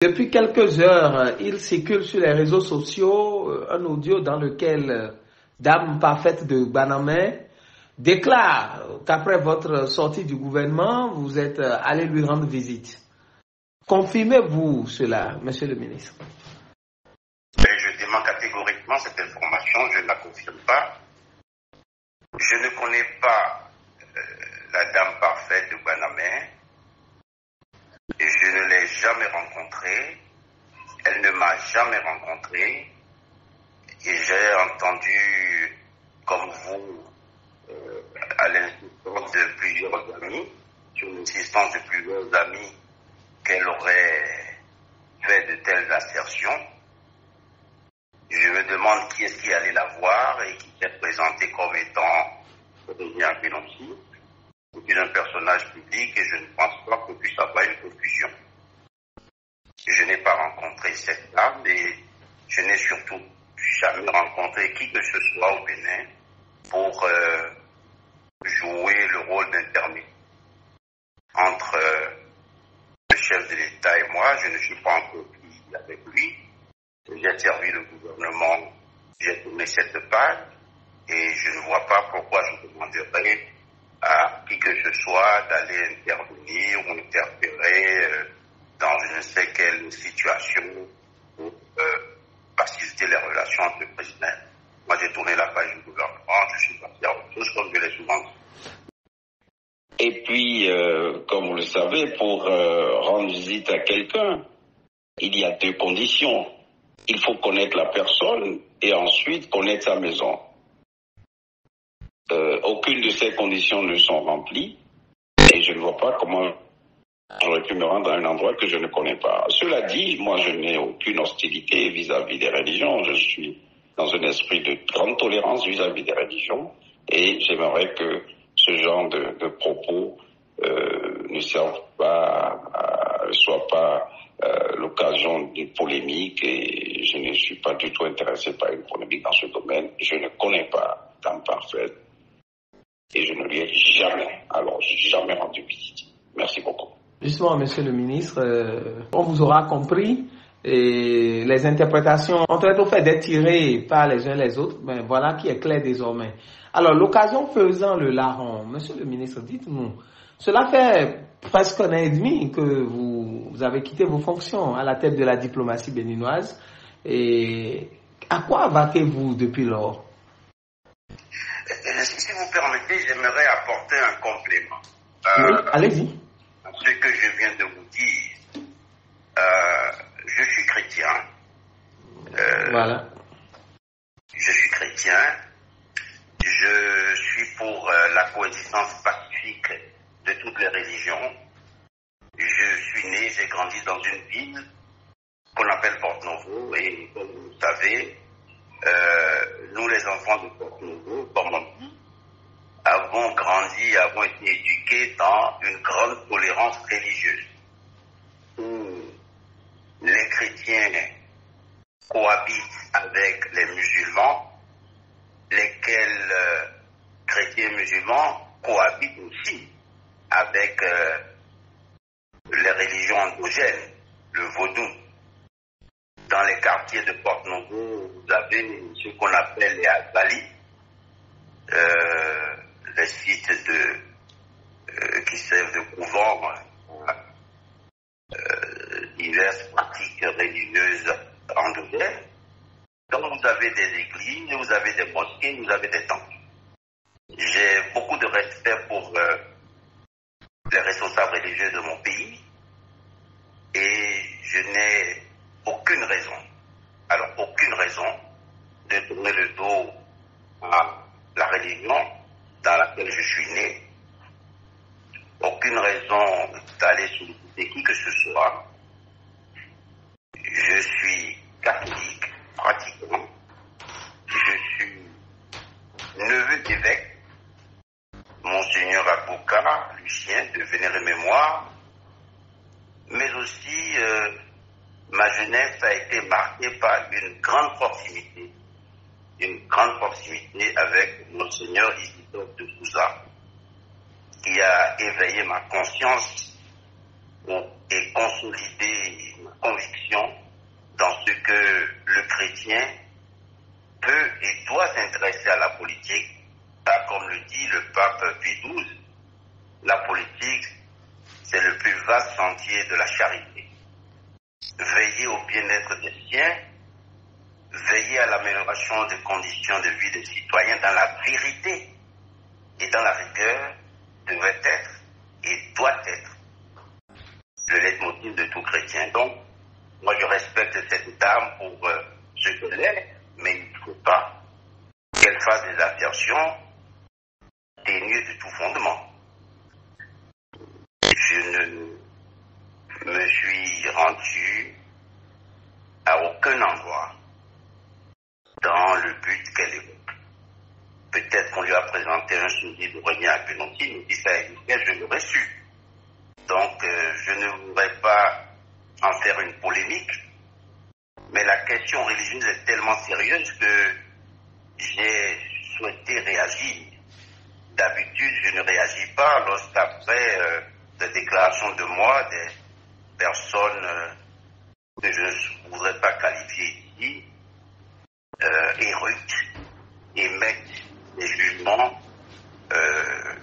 Depuis quelques heures, il circule sur les réseaux sociaux un audio dans lequel Dame Parfaite de Banamé déclare qu'après votre sortie du gouvernement, vous êtes allé lui rendre visite. Confirmez-vous cela, monsieur le ministre? Je dément catégoriquement cette information, je ne la confirme pas. Je ne connais pas la Dame Parfaite de Banamé. Je ne l'ai jamais rencontrée, elle ne m'a jamais rencontré, et j'ai entendu, comme vous, à l'insistance de plusieurs amis, sur l'insistance de plusieurs amis, qu'elle aurait fait de telles assertions. Je me demande qui est-ce qui allait la voir et qui s'est présenté comme étant Aurélien Benonsi. C'est un personnage public et je ne pense pas qu'on puisse avoir une confusion. Je n'ai pas rencontré cette dame et je n'ai surtout jamais rencontré qui que ce soit au Bénin pour jouer le rôle d'intermédiaire entre le chef de l'État et moi. Je ne suis pas en copie avec lui. J'ai servi le gouvernement, j'ai tourné cette page et je ne vois pas pourquoi je demanderais à qui que ce soit d'aller intervenir ou interférer dans je ne sais quelle situation pour faciliter les relations entre le président. Moi, j'ai tourné la page du gouvernement, je suis parti à autre chose comme je l'ai souvent dit. Et puis, comme vous le savez, pour rendre visite à quelqu'un, il y a deux conditions. Il faut connaître la personne et ensuite connaître sa maison. Aucune de ces conditions ne sont remplies et je ne vois pas comment j'aurais pu me rendre à un endroit que je ne connais pas. Cela dit, moi je n'ai aucune hostilité vis-à-vis des religions. Je suis dans un esprit de grande tolérance vis-à-vis des religions et j'aimerais que ce genre de propos ne servent pas, soit pas l'occasion d'une polémique et je ne suis pas du tout intéressé par une polémique dans ce domaine. Je ne connais pas Dame Parfaite. Et je ne lui ai jamais rendu visite. Merci beaucoup. Justement, monsieur le ministre, on vous aura compris et les interprétations ont très fait d'être tirées par les uns les autres, mais voilà qui est clair désormais. Alors, l'occasion faisant le larron, monsieur le ministre, dites-nous, cela fait presque un an et demi que vous avez quitté vos fonctions à la tête de la diplomatie béninoise et à quoi vaquez-vous depuis lors? Si vous permettez, j'aimerais apporter un complément. Oui, allez-y. Ce que je viens de vous dire, je suis chrétien. Voilà. Je suis chrétien. Je suis pour la coexistence pacifique de toutes les religions. Je suis né, j'ai grandi dans une ville qu'on appelle Porte-Novo et comme vous le savez, nous les enfants de Porte-Novo, comme on dit, avons grandi, avons été éduqués dans une grande tolérance religieuse où les chrétiens cohabitent avec les musulmans, lesquels chrétiens musulmans cohabitent aussi avec les religions endogènes, le vaudou. Dans les quartiers de Porte-Novo, vous avez ce qu'on appelle les Azali, les sites qui servent de couvent diverses pratiques religieuses endogènes. Donc vous avez des églises, vous avez des mosquées, vous avez des temples. J'ai beaucoup de respect pour les responsables religieux de mon pays et je n'ai aucune raison de tourner le dos à la religion dans laquelle je suis né. Aucune raison d'aller solliciter qui que ce soit. Je suis catholique, pratiquement. Je suis neveu d'évêque, Monseigneur Abouka, Lucien, de vénérée mémoire. Mais aussi, ma jeunesse a été marquée par une grande proximité avec Monseigneur Isidore de Souza, qui a éveillé ma conscience et consolider ma conviction dans ce que le chrétien peut et doit s'intéresser à la politique. Car comme le dit le pape Pie XII, la politique, c'est le plus vaste sentier de la charité. Veiller au bien-être des siens, veiller à l'amélioration des conditions de vie des citoyens dans la vérité et dans la rigueur devrait être et doit être le leitmotiv de tout chrétien. Donc, moi je respecte cette dame pour ce qu'elle est, mais il ne faut pas qu'elle fasse des assertions dénuées de tout fondement. Je ne me suis rendu à aucun endroit dans le but qu'elle évoque. Peut-être qu'on lui a présenté un sujet de René Apelanti, mais si ça existait, je l'aurais su. Donc, je ne voudrais pas en faire une polémique, mais la question religieuse est tellement sérieuse que j'ai souhaité réagir. D'habitude, je ne réagis pas lorsqu'après des déclarations de moi, des personnes que je ne voudrais pas qualifier ici, héroïques, émettent des jugements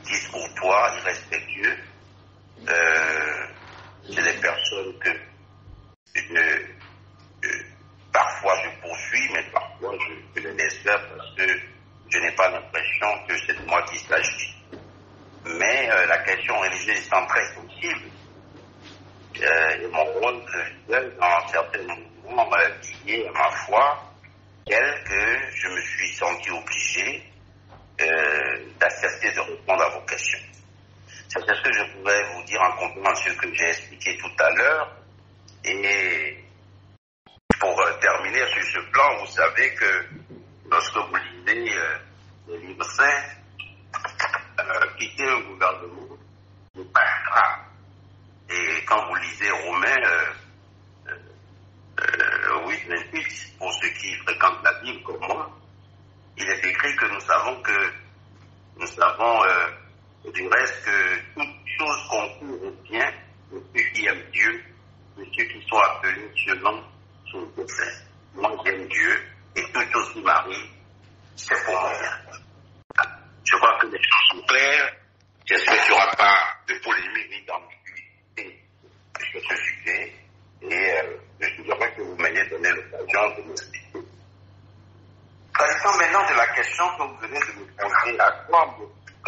discourtois, irrespectueux. C'est des personnes que parfois je poursuis, mais parfois je les laisse faire parce que je n'ai pas l'impression que c'est de moi qu'il s'agit. Mais la question religieuse étant très sensible, et mon rôle dans certains moments liés à ma foi, tel que je me suis senti obligé d'accepter de répondre à vos questions. C'est ce que je pouvais vous dire en complément de ce que j'ai expliqué tout à l'heure. Et pour terminer sur ce plan, vous savez que lorsque vous lisez les livres saints, quitter un gouvernement n'est pas grave. Et quand vous lisez Romains 8, pour ceux qui fréquentent la Bible comme moi, il est écrit que nous savons du reste que toute chose concourt au bien de ceux qui aiment Dieu, de ceux qui sont appelés selon son dessein. Moi j'aime Dieu et toute chose qui m'arrive, c'est pour mon bien. Je crois que les choses sont claires. J'espère qu'il n'y aura pas de polémique ni d'ambiguïté sur ce sujet. Et je voudrais que vous m'ayez donné l'occasion de m'expliquer. S'agissant maintenant de la question que vous venez de me poser, à quoi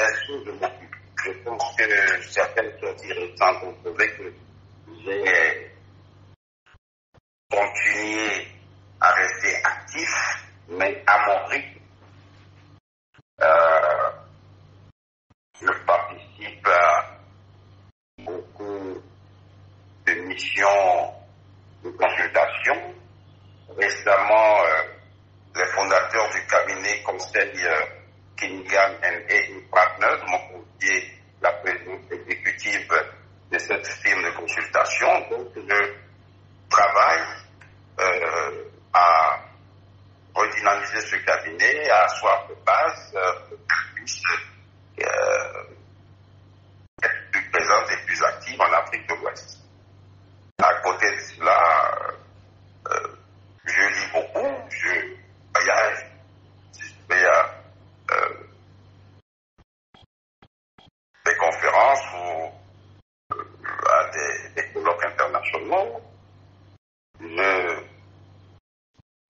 est-ce que je m'occupe? Je pense que certaines choses récentes ont prouvé que j'ai continué à rester actif, mais à mon rythme. Je participe à beaucoup de missions de consultation. Récemment, les fondateurs du cabinet conseil Kingham & Egg Partners m'ont confié la présidence exécutive de cette firme de consultation. Donc, je travaille à redynamiser ce cabinet, à asseoir de base pour qu'il puisse être plus présente et plus active en Afrique de l'Ouest. À côté de cela, je lis beaucoup, je voyage, je vais à des conférences ou à des colloques internationaux.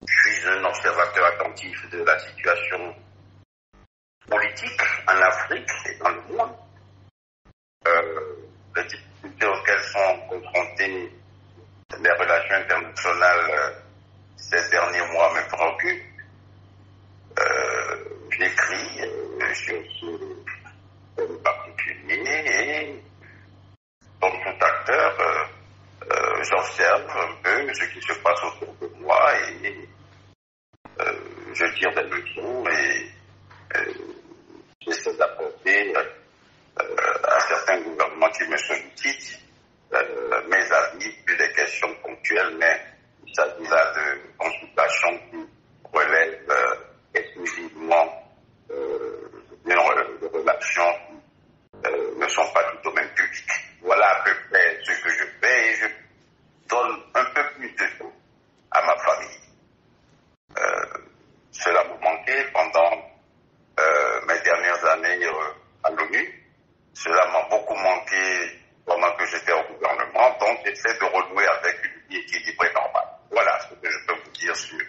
Je suis un observateur attentif de la situation politique en Afrique et dans le monde. Les difficultés auxquelles sont confrontées les relations internationales ces derniers mois me préoccupent. J'écris sur ce thème particulier et comme tout acteur, j'observe un peu ce qui se passe autour de moi et je tire des leçons et j'essaie d'apporter à certains gouvernements qui me sollicitent mes avis, puis des questions ponctuelles, mais il s'agit là de consultations qui relèvent exclusivement de relations qui ne sont pas du domaine public. Voilà à peu près ce que je donc essaie de renouer avec une vie équilibrée normale. Voilà ce que je peux vous dire sur